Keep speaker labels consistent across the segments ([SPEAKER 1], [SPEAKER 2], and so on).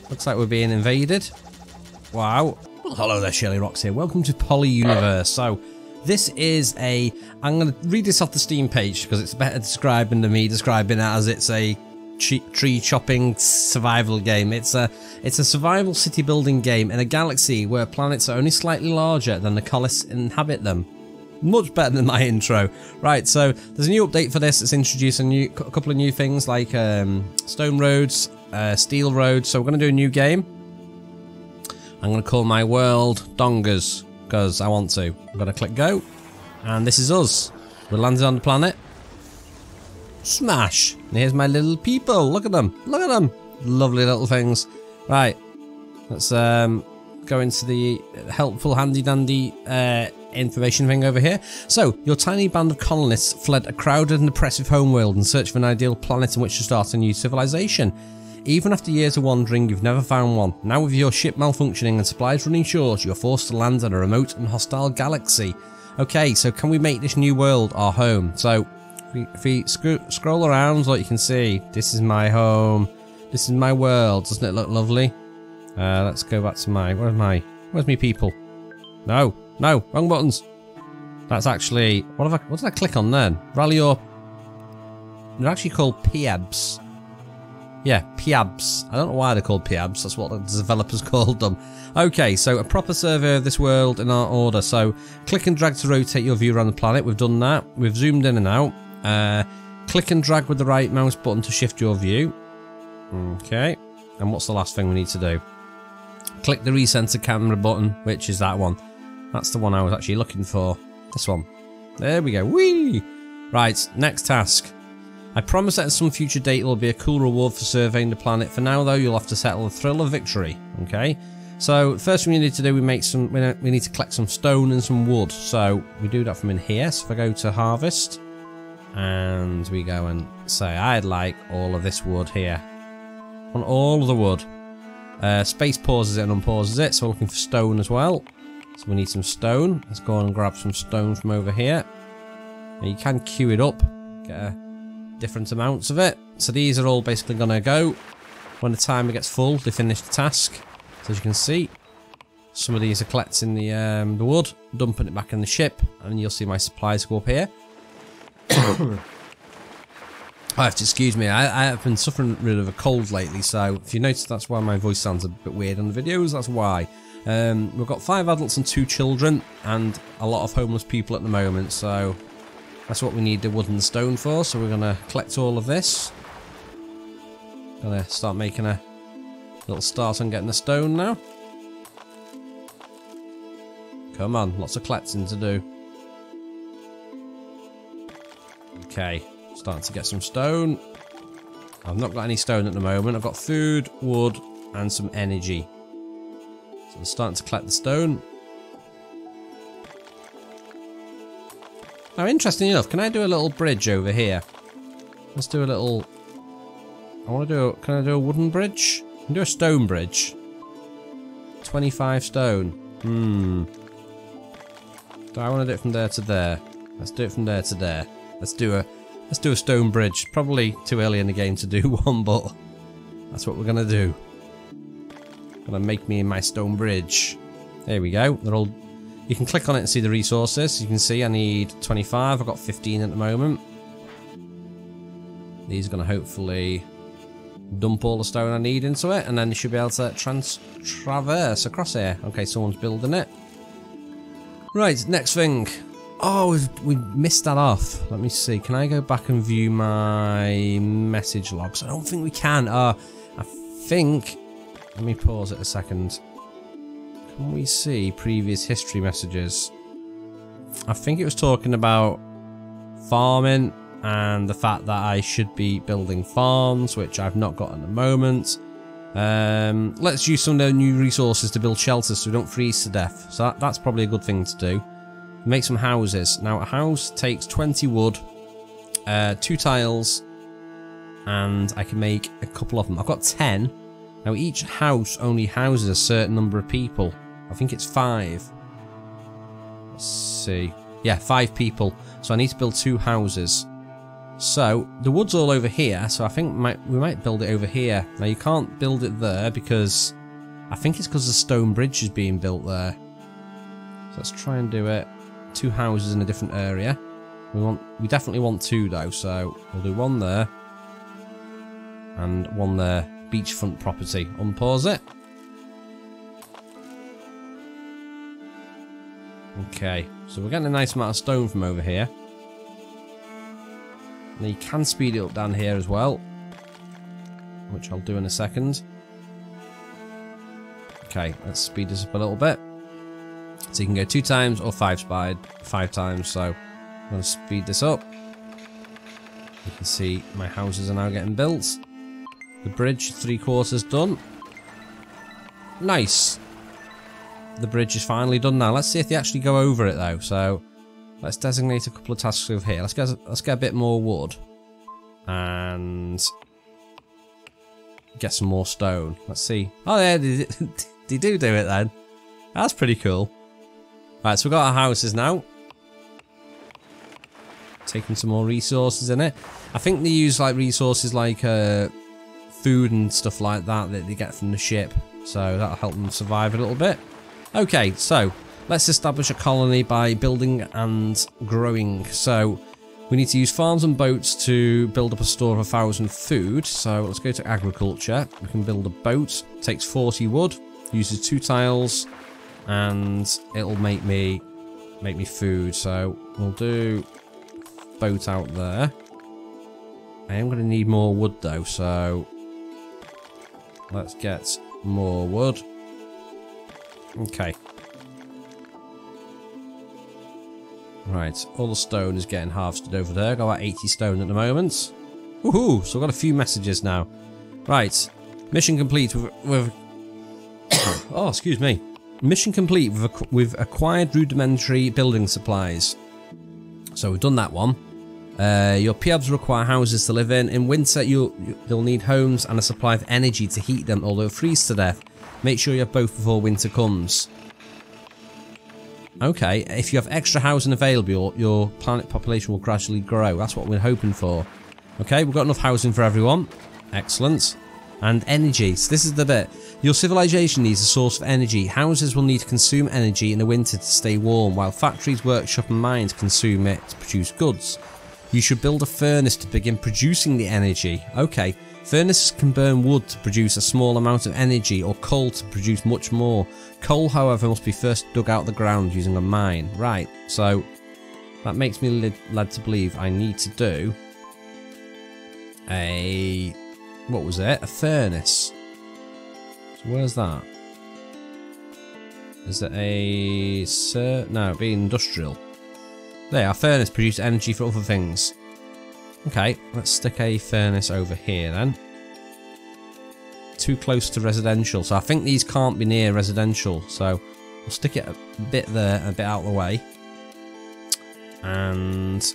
[SPEAKER 1] Looks like we're being invaded. Wow. Well, hello there, shirlierox here. Welcome to Poly Universe. So, this is a... I'm going to read this off the Steam page because it's better describing than me describing it as it's a tree chopping survival game. It's a survival city building game in a galaxy where planets are only slightly larger than the colonists inhabit them. Much better than my intro. Right, so there's a new update for this. It's introduced a couple of new things like stone roads, steel roads. So we're going to do a new game. I'm going to call my world Dongers because I want to. I'm going to click go, and this is us. We're landed on the planet. Smash! And here's my little people. Look at them. Look at them. Lovely little things. Right, let's go into the helpful handy dandy information thing over here. So, your tiny band of colonists fled a crowded and oppressive homeworld in search of an ideal planet in which to start a new civilization. Even after years of wandering, you've never found one. Now with your ship malfunctioning and supplies running short, you're forced to land on a remote and hostile galaxy. Okay, so can we make this new world our home? So, if we scroll around, like you can see, this is my home. This is my world. Doesn't it look lovely? Let's go back to my... Where's my people? No, wrong buttons. That's actually... What did I click on then? Rally your... They're actually called Piabs. Yeah, Piabs. I don't know why they're called Piabs. That's what the developers called them. Okay, so a proper survey of this world in our order. So, click and drag to rotate your view around the planet. We've done that. We've zoomed in and out. Click and drag with the right mouse button to shift your view. Okay. And what's the last thing we need to do? Click the recenter camera button, which is that one. That's the one I was actually looking for. This one. There we go. Whee! Right, next task. I promise that at some future date there will be a cool reward for surveying the planet. For now, though, you'll have to settle the thrill of victory. Okay? So, first thing we need to do, we need to collect some stone and some wood. So, we do that from in here. So, if I go to harvest, and we go and say, I'd like all of this wood here. On all of the wood. Space pauses it and unpauses it, so we're looking for stone as well. So we need some stone. Let's go on and grab some stone from over here. And you can queue it up, get different amounts of it. So these are all basically going to go. When the timer gets full, they finish the task. So as you can see, some of these are collecting the wood, dumping it back in the ship, and you'll see my supplies go up here. I have to excuse me, I have been suffering a bit of a cold lately, so if you notice that's why my voice sounds a bit weird on the videos, that's why. We've got 5 adults and 2 children, and a lot of homeless people at the moment, so that's what we need the wood and the stone for, so we're going to collect all of this. Going to start making a little start on getting the stone now. Come on, lots of collecting to do. Okay. Starting to get some stone. I've not got any stone at the moment. I've got food, wood, and some energy. So I'm starting to collect the stone. Now, interesting enough, can I do a little bridge over here? Let's do a little... Can I do a wooden bridge? I can do a stone bridge. 25 stone. Do I want to do it from there to there? Let's do it from there to there. Let's do a stone bridge. Probably too early in the game to do one, but that's what we're gonna do. Gonna make me my stone bridge. There we go. They're all. You can click on it and see the resources. You can see I need 25. I've got 15 at the moment. These are gonna hopefully dump all the stone I need into it, and then you should be able to traverse across here. Okay, someone's building it. Right, next thing. Oh, we missed that off. Let me see. Can I go back and view my message logs? I don't think we can. I think... Let me pause it a second. Can we see previous history messages? I think it was talking about farming and the fact that I should be building farms, which I've not got at the moment. Let's use some of the new resources to build shelters so we don't freeze to death. So that's probably a good thing to do. Make some houses. Now, a house takes 20 wood, 2 tiles, and I can make a couple of them. I've got 10. Now, each house only houses a certain number of people. I think it's 5. Let's see. Yeah, 5 people. So I need to build 2 houses. So the wood's all over here, so I think we might build it over here. Now you can't build it there because I think it's because the stone bridge is being built there. So let's try and do it. 2 houses in a different area. We definitely want 2 though, so we'll do 1 there and 1 there. Beachfront property. Unpause it. Okay, so we're getting a nice amount of stone from over here. Now you can speed it up down here as well, which I'll do in a second. Okay, let's speed this up a little bit. So you can go 2 times or 5 times, so I'm going to speed this up. You can see my houses are now getting built. The bridge, 3/4 done. Nice. The bridge is finally done now. Let's see if they actually go over it though. So let's designate a couple of tasks over here. Let's get a bit more wood and get some more stone. Let's see. Oh yeah, they do it then. That's pretty cool. Right, so we've got our houses now. Taking some more resources in it. I think they use like resources like food and stuff like that they get from the ship. So that'll help them survive a little bit. Okay, so let's establish a colony by building and growing. So we need to use farms and boats to build up a store of 1,000 food. So let's go to agriculture. We can build a boat. Takes 40 wood. Uses 2 tiles, and it'll make me food. So we'll do boat out there. I am going to need more wood though, so let's get more wood. Okay. Right, all the stone is getting harvested over there. Got about 80 stone at the moment. Woohoo! So I've got a few messages now. Right, mission complete with oh, excuse me. Mission complete with acquired rudimentary building supplies. So we've done that one. Your POBs require houses to live in. In winter, they'll need homes and a supply of energy to heat them, although freeze to death. Make sure you have both before winter comes. Okay, if you have extra housing available, your planet population will gradually grow. That's what we're hoping for. Okay, we've got enough housing for everyone. Excellent. And energy. So this is the bit. Your civilization needs a source of energy. Houses will need to consume energy in the winter to stay warm, while factories, workshop and mines consume it to produce goods. You should build a furnace to begin producing the energy. Okay. Furnaces can burn wood to produce a small amount of energy, or coal to produce much more. Coal, however, must be first dug out of the ground using a mine. Right, so that makes me led to believe I need to do a... what was it? A furnace. So where's that? Is it a... no, it'd be industrial. There, our furnace produce energy for other things. Okay, let's stick a furnace over here then. Too close to residential, so I think these can't be near residential, so we'll stick it a bit there, a bit out of the way. And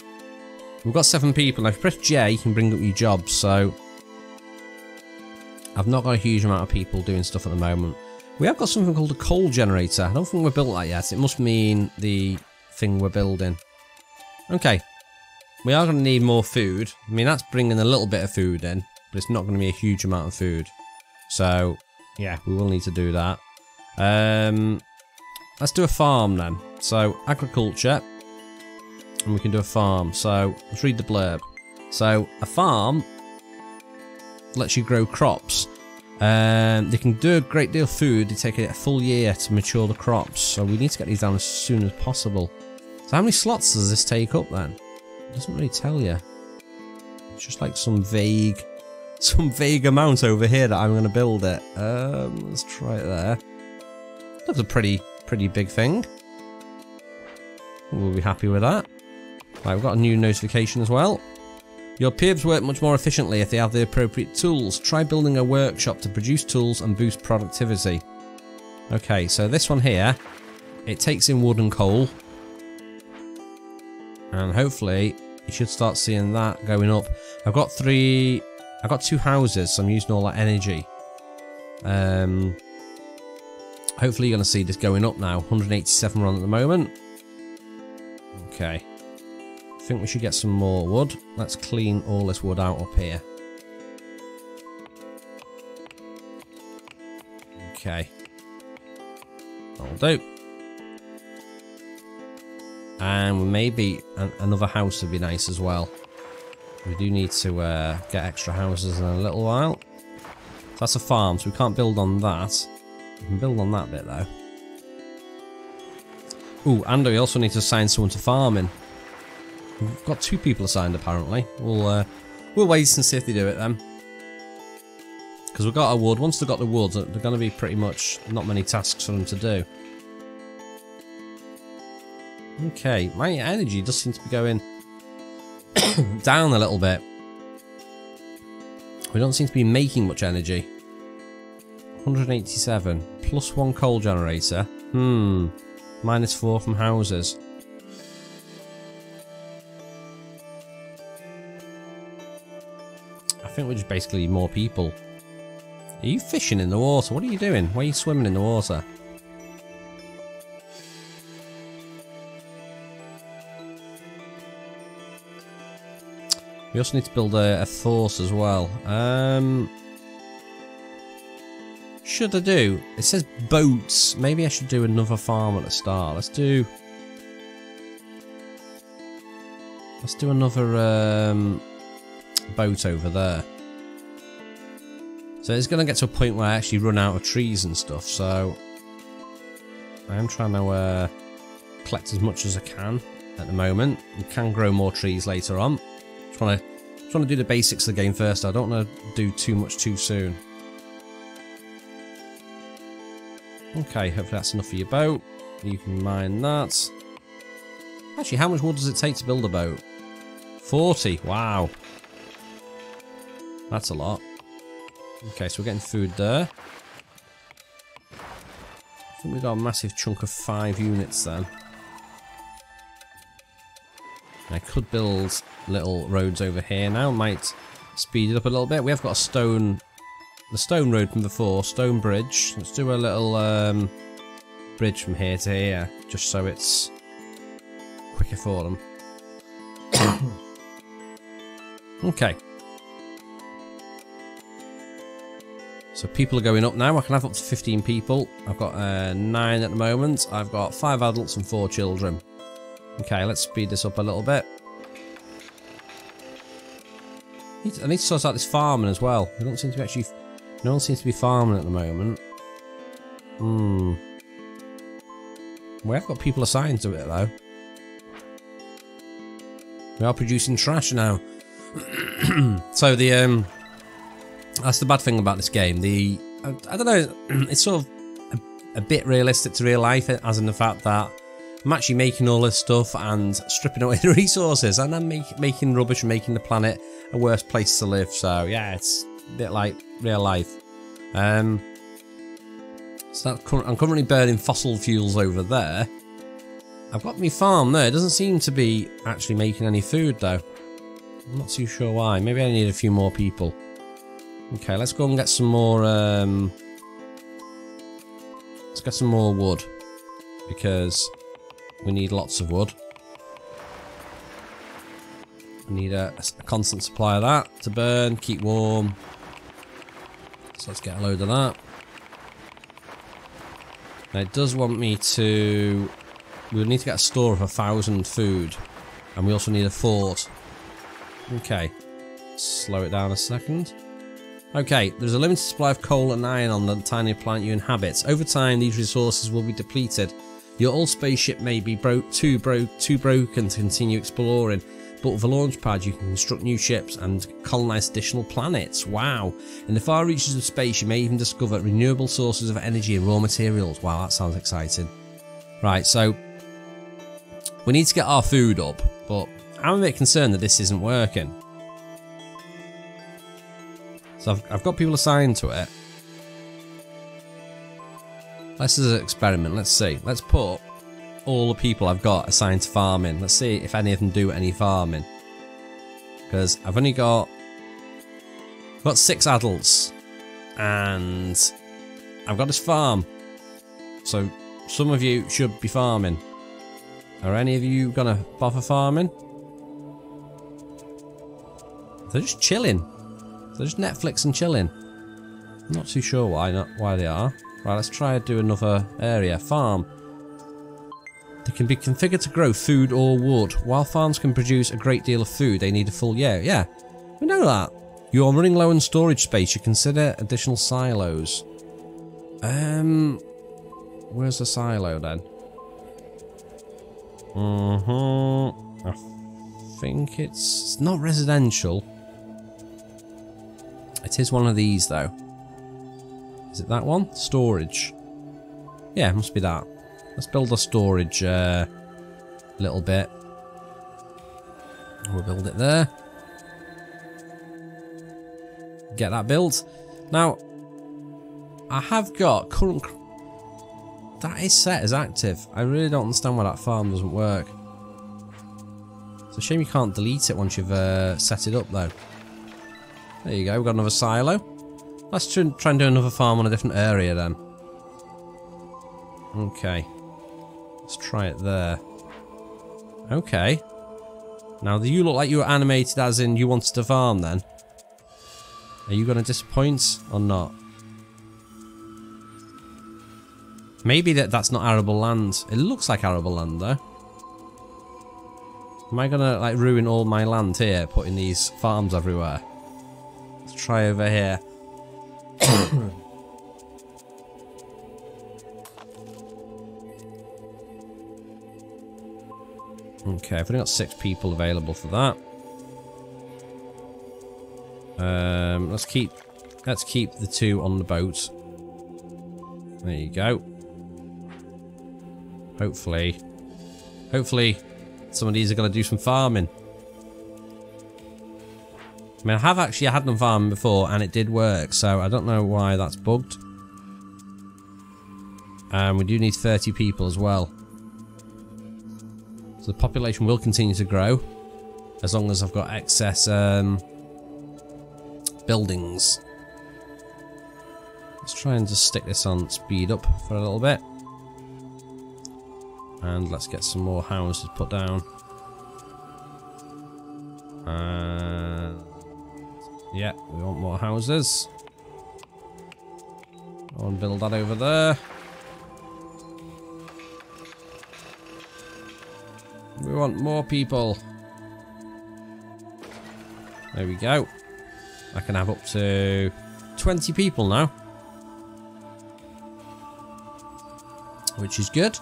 [SPEAKER 1] we've got 7 people. Now if you press J, you can bring up your jobs, so I've not got a huge amount of people doing stuff at the moment. We have got something called a coal generator. I don't think we've built that yet. It must mean the thing we're building. Okay. We are going to need more food. I mean, that's bringing a little bit of food in, but it's not going to be a huge amount of food. So, yeah, we will need to do that. Let's do a farm then. So, agriculture. And we can do a farm. So, let's read the blurb. So, a farm lets you grow crops. They can do a great deal of food. They take a full year to mature the crops. So, we need to get these down as soon as possible. So, how many slots does this take up then? It doesn't really tell you. It's just like some vague amount over here that I'm going to build it. Let's try it there. That's a pretty big thing. We'll be happy with that. Right, we've got a new notification as well. Your PIBs work much more efficiently if they have the appropriate tools. Try building a workshop to produce tools and boost productivity. Okay, so this one here, it takes in wood and coal. And hopefully you should start seeing that going up. I've got 2 houses, so I'm using all that energy. Hopefully you're going to see this going up now. 187 we're on at the moment. Okay. think we should get some more wood. Let's clean all this wood out up here. Okay. That'll do. And maybe another house would be nice as well. We do need to get extra houses in a little while. So that's a farm, so we can't build on that. We can build on that bit though. Ooh, and we also need to assign someone to farming. We've got 2 people assigned apparently. We'll wait and see if they do it then. Because we've got our wood. Once they've got the wood, they're going to be pretty much not many tasks for them to do. Okay, my energy does seem to be going down a little bit. We don't seem to be making much energy. 187 plus 1 coal generator. Minus 4 from houses. I think we just basically need more people. Are you fishing in the water? What are you doing? Why are you swimming in the water? We also need to build a force as well. Should I do? It says boats. Maybe I should do another farm at the start. Let's do another boat over there. So it's going to get to a point where I actually run out of trees and stuff. So I am trying to collect as much as I can at the moment. We can grow more trees later on. Just want to do the basics of the game first. I don't want to do too much too soon. Okay, hopefully that's enough for your boat. You can mine that. Actually, how much wood does it take to build a boat? 40. Wow. That's a lot. Okay, so we're getting food there. I think we've got a massive chunk of 5 units then. I could build little roads over here now. Might speed it up a little bit. We have got the stone road from before, stone bridge. Let's do a little bridge from here to here, just so it's quicker for them. Okay. So people are going up now. I can have up to 15 people. I've got 9 at the moment. I've got 5 adults and 4 children. Okay, let's speed this up a little bit. I need to sort out this farming as well. I don't seem to actually... No one seems to be farming at the moment. We have got people assigned to it though. We are producing trash now. So the that's the bad thing about this game. I don't know. It's sort of a bit realistic to real life, as in the fact that I'm actually making all this stuff and stripping away the resources, and I'm making rubbish and making the planet a worse place to live. So yeah, it's a bit like real life. So I'm currently burning fossil fuels over there. I've got my farm there. It doesn't seem to be actually making any food though. I'm not too sure why. Maybe I need a few more people. Okay, let's go and get some more. Let's get some more wood because we need lots of wood. We need a constant supply of that to burn, keep warm. So let's get a load of that. Now it does want me to... We'll need to get a store of 1,000 food. And we also need a fort. Okay. Slow it down a second. Okay, there's a limited supply of coal and iron on the tiny planet you inhabit. Over time, these resources will be depleted. Your old spaceship may be too broken to continue exploring, but with a launch pad you can construct new ships and colonize additional planets. Wow. In the far reaches of space you may even discover renewable sources of energy and raw materials. Wow, that sounds exciting. Right, so we need to get our food up, but I'm a bit concerned that this isn't working. So I've got people assigned to it. Let's do an experiment. Let's see. Let's put all the people I've got assigned to farming. Let's see if any of them do any farming. Because I've only got... I've got 6 adults. And I've got this farm. So some of you should be farming. Are any of you gonna bother farming? They're just chilling. They're just Netflix and chilling. I'm not too sure why they are. Right, let's try and do another area. Farm. They can be configured to grow food or wood. While farms can produce a great deal of food, they need a full year. Yeah, we know that. You're running low on storage space. You consider additional silos. Where's the silo then? I think it's not residential. It is one of these though. Is it that one? Storage. Yeah, it must be that. Let's build a storage little bit. We'll build it there. Get that built. Now, I have got current... That is set as active. I really don't understand why that farm doesn't work. It's a shame you can't delete it once you've set it up though. There you go, we've got another silo. Let's try and do another farm on a different area then. Okay. Let's try it there. Okay. Now, do you look like you were animated as in you wanted to farm then? Are you going to disappoint or not? Maybe that's not arable land. It looks like arable land though. Am I going to like ruin all my land here, putting these farms everywhere? Let's try over here. Okay, I've only got 6 people available for that. Let's keep the 2 on the boat. There you go. Hopefully some of these are going to do some farming. I mean, I have actually had them farming before and it did work, so I don't know why that's bugged. And we do need 30 people as well. So the population will continue to grow as long as I've got excess buildings. Let's try and just stick this on speed up for a little bit. And let's get some more houses put down. And yeah, we want more houses. I'll build that over there. We want more people. There we go. I can have up to 20 people now. Which is good.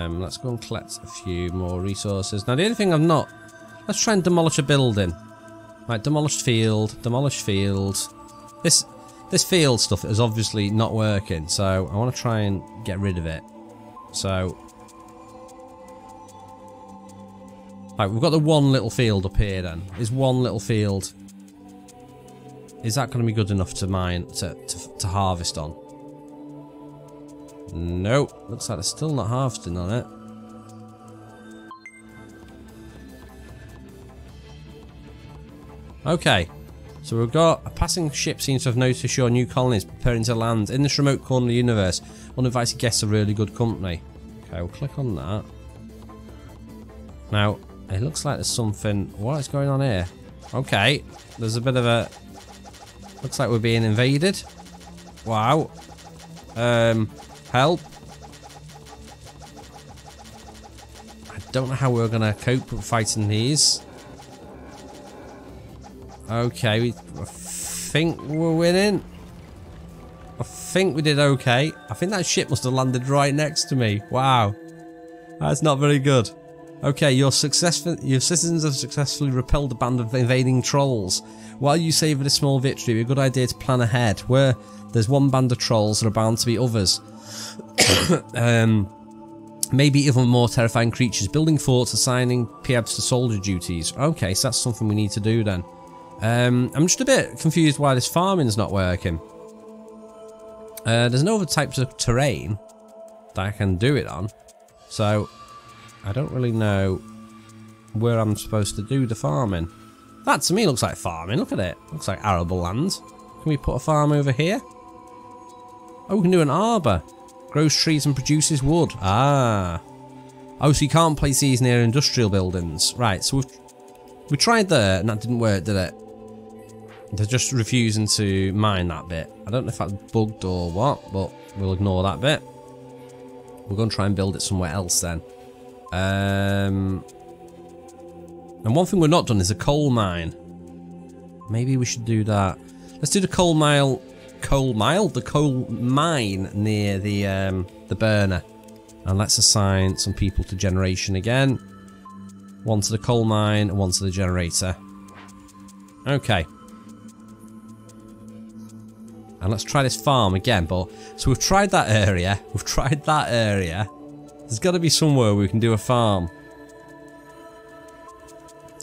[SPEAKER 1] Let's go and collect a few more resources. Now the only thing I've not... Let's try and demolish a building. Right, demolished field, demolished field. This field stuff is obviously not working, so I want to try and get rid of it. So... Right, we've got the one little field up here then. Is one little field... Is that going to be good enough to mine, to harvest on? Nope. Looks like they're still not harvesting on it. Okay. So we've got a passing ship seems to have noticed your new colonies preparing to land in this remote corner of the universe. Uninvited guests are really good company. Okay, we'll click on that. Now, it looks like there's something... What is going on here? Okay. There's a bit of a... Looks like we're being invaded. Wow. Help. I don't know how we're going to cope with fighting these. Okay, I think we're winning. I think we did okay. I think that ship must have landed right next to me. Wow. That's not very good. Okay, your citizens have successfully repelled a band of invading trolls. While you savour this small victory, it's a good idea to plan ahead. Where there's one band of trolls, there are bound to be others. Maybe even more terrifying creatures. Building forts, assigning PEBs to soldier duties. Okay, so that's something we need to do then. I'm just a bit confused why this farming's not working. There's no other types of terrain that I can do it on. So, I don't really know where I'm supposed to do the farming. That to me looks like farming, look at it. Looks like arable land. Can we put a farm over here? Oh, we can do an arbour. Grows trees and produces wood. Ah. Oh, so you can't place these near industrial buildings. Right, so We tried there and that didn't work, did it? They're just refusing to mine that bit. I don't know if that's bugged or what, but we'll ignore that bit. We're going to try and build it somewhere else then. And one thing we've not done is a coal mine. Maybe we should do that. Let's do the coal mine near the burner. And let's assign some people to generation again. One to the coal mine and one to the generator. Okay. And let's try this farm again. But so we've tried that area. We've tried that area. There's got to be somewhere we can do a farm.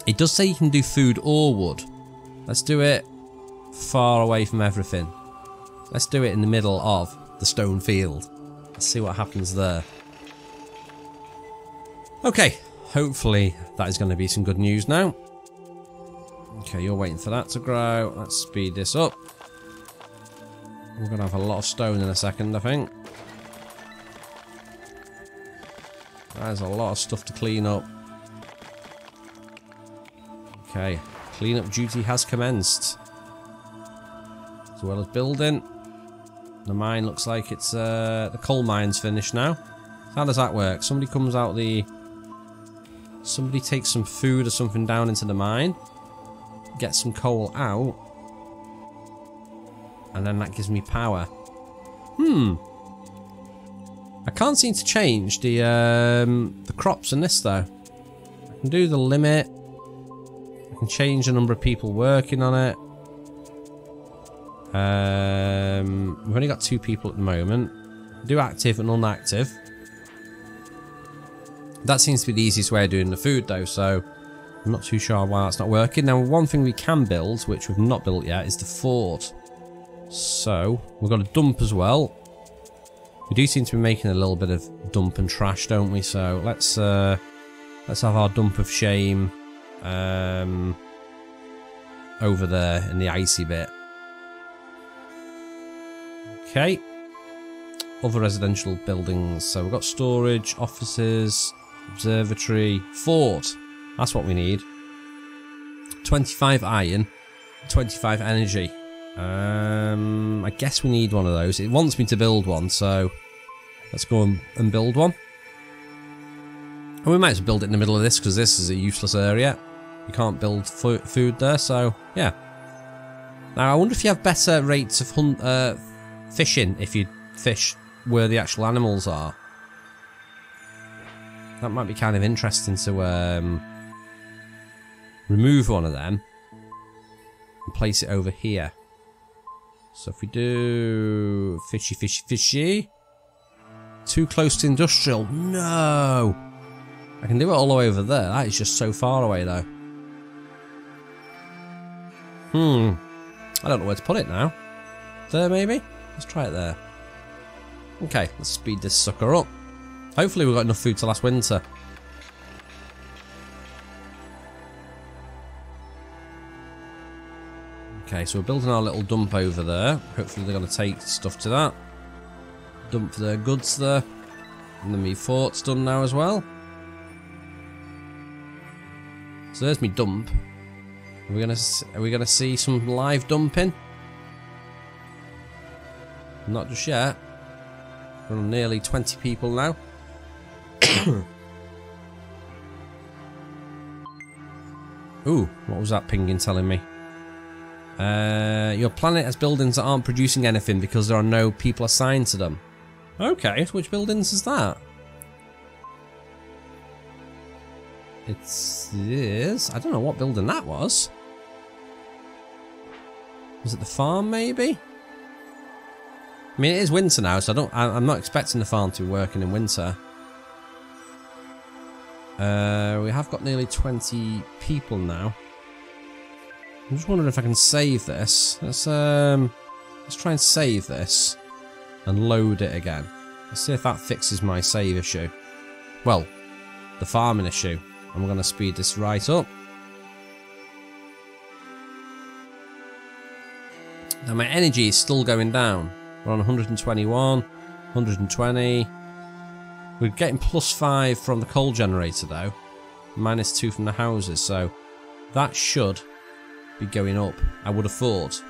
[SPEAKER 1] It does say you can do food or wood. Let's do it far away from everything. Let's do it in the middle of the stone field. Let's see what happens there. Okay, hopefully that is going to be some good news now. Okay, you're waiting for that to grow. Let's speed this up. We're going to have a lot of stone in a second, I think. There's a lot of stuff to clean up. Okay, cleanup duty has commenced. As well as building. The mine looks like it's the coal mine's finished now. How does that work? Somebody comes out the... Somebody takes some food or something down into the mine. Gets some coal out. And then that gives me power. I can't seem to change the crops in this though. I can do the limit. I can change the number of people working on it. We've only got 2 people at the moment. Do active and inactive. That seems to be the easiest way of doing the food though, so I'm not too sure why that's not working. Now one thing we can build, which we've not built yet, is the fort. So we've got a dump as well. We do seem to be making a little bit of dump and trash, don't we? So let's have our dump of shame over there in the icy bit. Okay. Other residential buildings. So we've got storage, offices, observatory, fort. That's what we need. 25 iron, 25 energy. I guess we need one of those. It wants me to build one, so let's go and build one. And we might as well build it in the middle of this because this is a useless area. You can't build food there, so yeah. Now I wonder if you have better rates of fishing if you fish where the actual animals are. That might be kind of interesting to remove one of them and place it over here. So if we do fishy, fishy, fishy. Too close to industrial. No! I can do it all the way over there. That is just so far away though. I don't know where to put it now. There maybe? Let's try it there. Okay, let's speed this sucker up. Hopefully we've got enough food to last winter. Okay, so we're building our little dump over there. Hopefully they're going to take stuff to that. Dump their goods there. And then my fort's done now as well. So there's my dump. Are we gonna see some live dumping? Not just yet. We're on nearly 20 people now. Ooh, what was that pinging telling me? Your planet has buildings that aren't producing anything because there are no people assigned to them. Okay, which buildings is that? It is... I don't know what building that was. Was it the farm, maybe? I mean, it is winter now, so I'm not expecting the farm to be working in winter. We have got nearly 20 people now. I'm just wondering if I can save this. Let's try and save this and load it again. Let's see if that fixes my save issue. Well, the farming issue. I'm going to speed this right up. Now my energy is still going down. We're on 121, 120. We're getting +5 from the coal generator though. -2 from the houses, so that should be going up, I would have thought.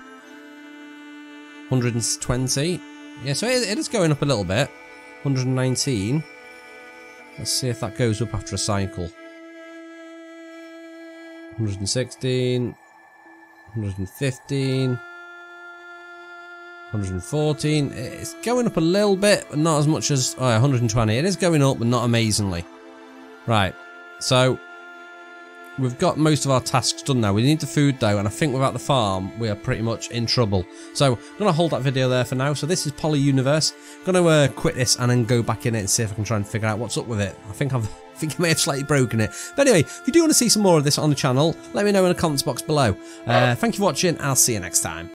[SPEAKER 1] 120. Yeah, so it is going up a little bit. 119. Let's see if that goes up after a cycle. 116. 115. 114. It's going up a little bit, but not as much as 120. It is going up, but not amazingly. Right, so we've got most of our tasks done now. We need the food though, and I think without the farm, we are pretty much in trouble. So I'm going to hold that video there for now. So this is Poly Universe. I'm going to quit this and then go back in it and see if I can try and figure out what's up with it. I think I may have slightly broken it. But anyway, if you do want to see some more of this on the channel, let me know in the comments box below. Thank you for watching. I'll see you next time.